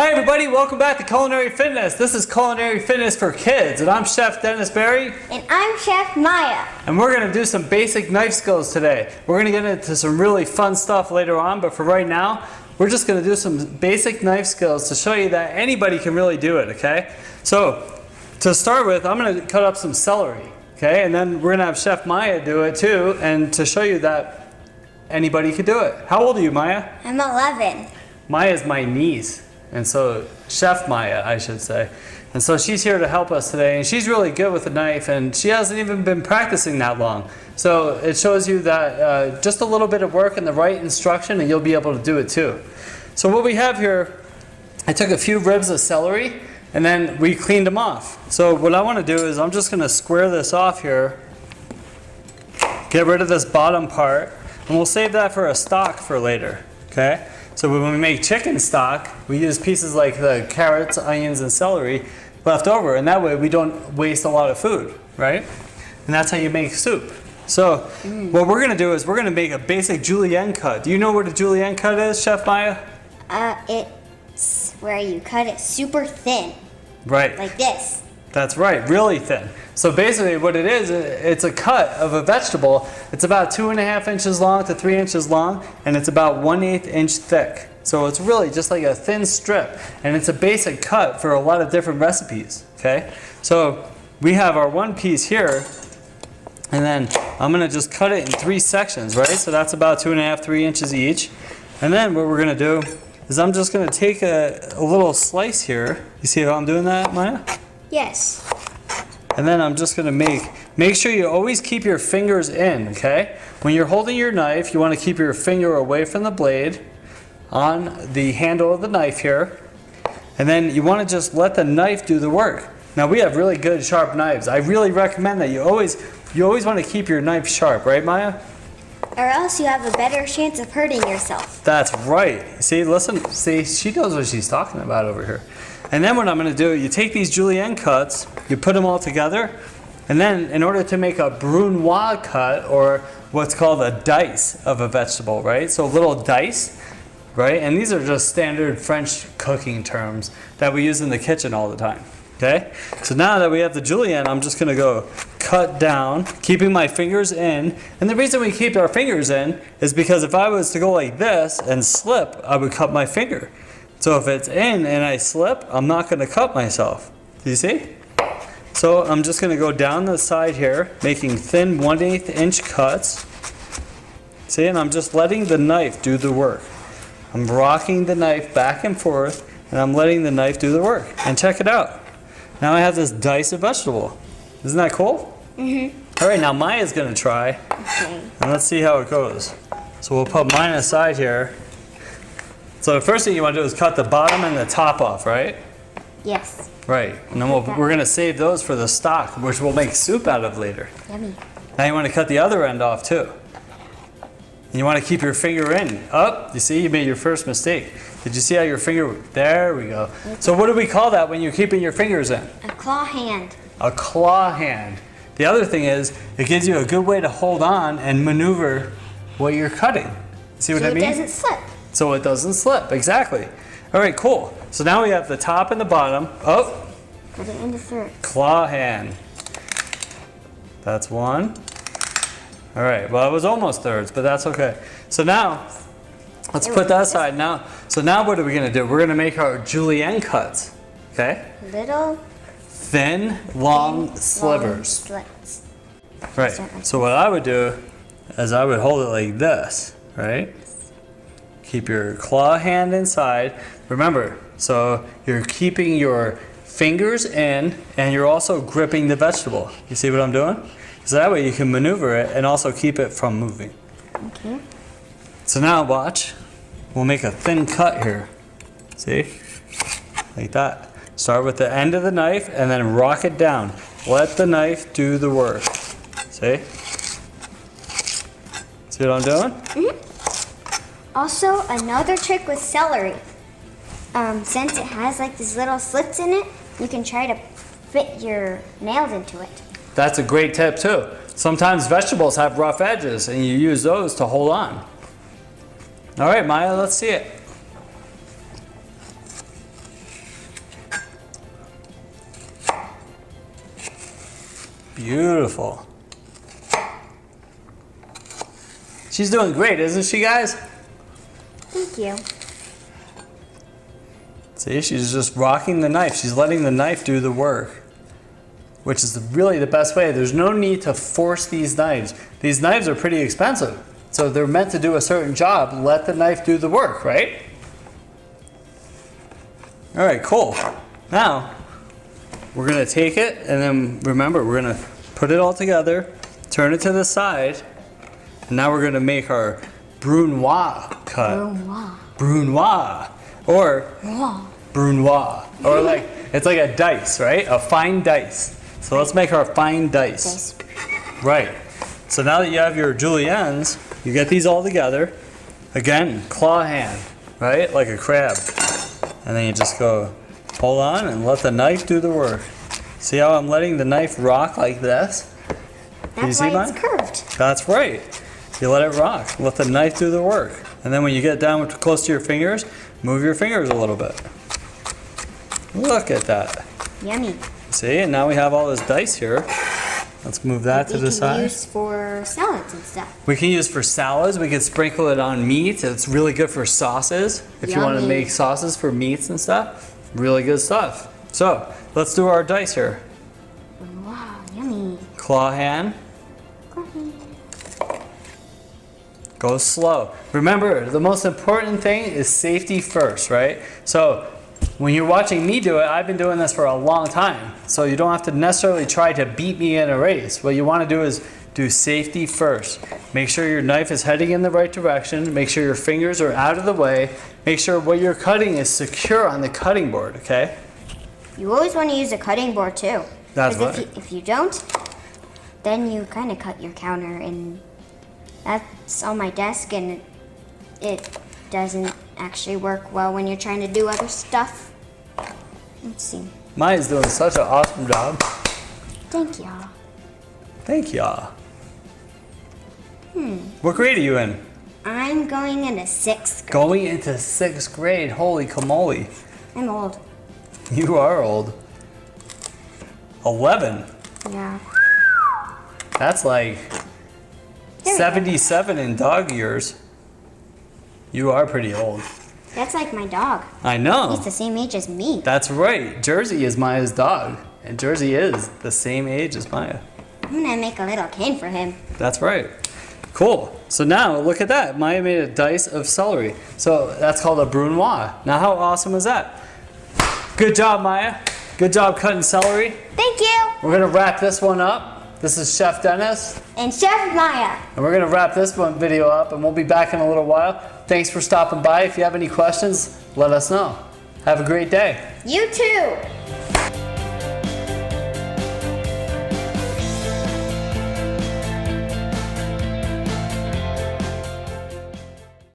Hi everybody, welcome back to Culinary Fitness. This is Culinary Fitness for Kids, and I'm Chef Dennis Berry. And I'm Chef Maya. And we're going to do some basic knife skills today. We're going to get into some really fun stuff later on, but for right now, we're just going to do some basic knife skills to show you that anybody can really do it, okay? So, to start with, I'm going to cut up some celery, okay? And then we're going to have Chef Maya do it too, and to show you that anybody can do it. How old are you, Maya? I'm 11. Maya's my niece. And so, Chef Maya, I should say. And so she's here to help us today, and she's really good with a knife, and she hasn't even been practicing that long. So it shows you that just a little bit of work and the right instruction, and you'll be able to do it too. So what we have here, I took a few ribs of celery, and then we cleaned them off. So what I want to do is I'm just going to square this off here, get rid of this bottom part, and we'll save that for a stock for later, okay? So when we make chicken stock, we use pieces like the carrots, onions, and celery left over, and that way we don't waste a lot of food, right? And that's how you make soup. So what we're going to do is we're going to make a basic julienne cut. Do you know what a julienne cut is, Chef Maya? It's where you cut it super thin. Right. Like this. That's right, really thin. So basically what it is, it's a cut of a vegetable. It's about 2.5 inches long to 3 inches long, and it's about 1/8 inch thick. So it's really just like a thin strip, and it's a basic cut for a lot of different recipes, okay? So we have our one piece here, and then I'm gonna just cut it in 3 sections, right? So that's about 2.5, 3 inches each. And then what we're gonna do is I'm just gonna take a little slice here. You see how I'm doing that, Maya? Yes. And then I'm just gonna make sure you always keep your fingers in, okay? When you're holding your knife, you wanna keep your finger away from the blade on the handle of the knife here. And then you wanna just let the knife do the work. Now we have really good sharp knives. I really recommend that you always wanna keep your knife sharp, right, Maya? Or else you have a better chance of hurting yourself. That's right. See, listen, see, she knows what she's talking about over here. And then what I'm going to do, you take these julienne cuts, you put them all together, and then in order to make a brunoise cut, or what's called a dice of a vegetable, right? So little dice, right? And these are just standard French cooking terms that we use in the kitchen all the time, okay? So now that we have the julienne, I'm just going to go cut down, keeping my fingers in. And the reason we keep our fingers in is because if I was to go like this and slip, I would cut my finger. So if it's in and I slip, I'm not going to cut myself. Do you see? So I'm just going to go down the side here, making thin 1/8 inch cuts. See, and I'm just letting the knife do the work. I'm rocking the knife back and forth, and I'm letting the knife do the work. And check it out. Now I have this dice of vegetable. Isn't that cool? Mm-hmm. All right, now Maya's going to try. Okay. And let's see how it goes. So we'll put mine aside here. So the first thing you want to do is cut the bottom and the top off, right? Yes. Right. And then we're going to save those for the stock, which we'll make soup out of later. Yummy. Now you want to cut the other end off too. And you want to keep your finger in. Up. You see, you made your first mistake. Did you see how your finger... There we go. So what do we call that when you're keeping your fingers in? A claw hand. A claw hand. The other thing is, it gives you a good way to hold on and maneuver what you're cutting. See what I mean? So it doesn't slip. So it doesn't slip, exactly. All right, cool. So now we have the top and the bottom. Oh, Put it in the third. claw hand. That's one. All right, well, it was almost thirds, but that's okay. So now, let's put that aside now. So now what are we gonna do? We're gonna make our julienne cuts, okay? Little, Thin, long slivers. long slits. Right, so what I would do is I would hold it like this, right? Keep your claw hand inside. Remember, so you're keeping your fingers in and you're also gripping the vegetable. You see what I'm doing? So that way you can maneuver it and also keep it from moving. Okay. So now watch. We'll make a thin cut here. See? Like that. Start with the end of the knife and then rock it down. Let the knife do the work. See? See what I'm doing? Mm-hmm. Also, another trick with celery. Since it has like these little slits in it, you can try to fit your nails into it. That's a great tip too. Sometimes vegetables have rough edges and you use those to hold on. All right, Maya, let's see it. Beautiful. She's doing great, isn't she, guys? Thank you. See, she's just rocking the knife. She's letting the knife do the work, which is really the best way. There's no need to force these knives. These knives are pretty expensive, so they're meant to do a certain job. Let the knife do the work, right? All right, cool. Now, we're gonna take it, and then remember, we're gonna put it all together, turn it to the side, and now we're gonna make our brunoise cut. Brunoise. Brunoise. Or Wow. brunoise. Or like, it's like a dice, right? A fine dice. So let's make our fine dice. Right. So now that you have your juliennes, you get these all together. Again, claw hand, right? Like a crab. And then you just go, hold on and let the knife do the work. See how I'm letting the knife rock like this? That's see why it's mine? curved. That's right. You let it rock. Let the knife do the work. And then when you get down close to your fingers, move your fingers a little bit. Look at that. Yummy. See, and now we have all this dice here. Let's move that to the They can side. be used for salads and stuff. We can use for salads. We can sprinkle it on meat. It's really good for sauces. If you want to Yummy. make sauces for meats and stuff, really good stuff. So let's do our dice here. Wow, yummy. Claw hand. Go slow. Remember, the most important thing is safety first, right? So when you're watching me do it, I've been doing this for a long time. So you don't have to necessarily try to beat me in a race. What you want to do is do safety first. Make sure your knife is heading in the right direction. Make sure your fingers are out of the way. Make sure what you're cutting is secure on the cutting board, okay? You always want to use a cutting board too. That's 'Cause right. if you don't, then you kind of cut your counter, and that's on my desk, and it doesn't actually work well when you're trying to do other stuff. Let's see. Maya's doing such an awesome job. Thank y'all. Thank y'all. What grade are you in? I'm going into 6th grade. Going into 6th grade. Holy camole. I'm old. You are old. 11. Yeah. That's like There we go. 77 in dog years. You are pretty old. That's like my dog. I know. He's the same age as me. That's right. Jersey is Maya's dog. And Jersey is the same age as Maya. I'm gonna make a little cane for him. That's right. Cool. So now look at that. Maya made a dice of celery. So that's called a brunoise. Now how awesome is that? Good job, Maya. Good job cutting celery. Thank you. We're gonna wrap this one up. This is Chef Dennis. And Chef Maya. And we're gonna wrap this one video up, and we'll be back in a little while. Thanks for stopping by. If you have any questions, let us know. Have a great day. You too.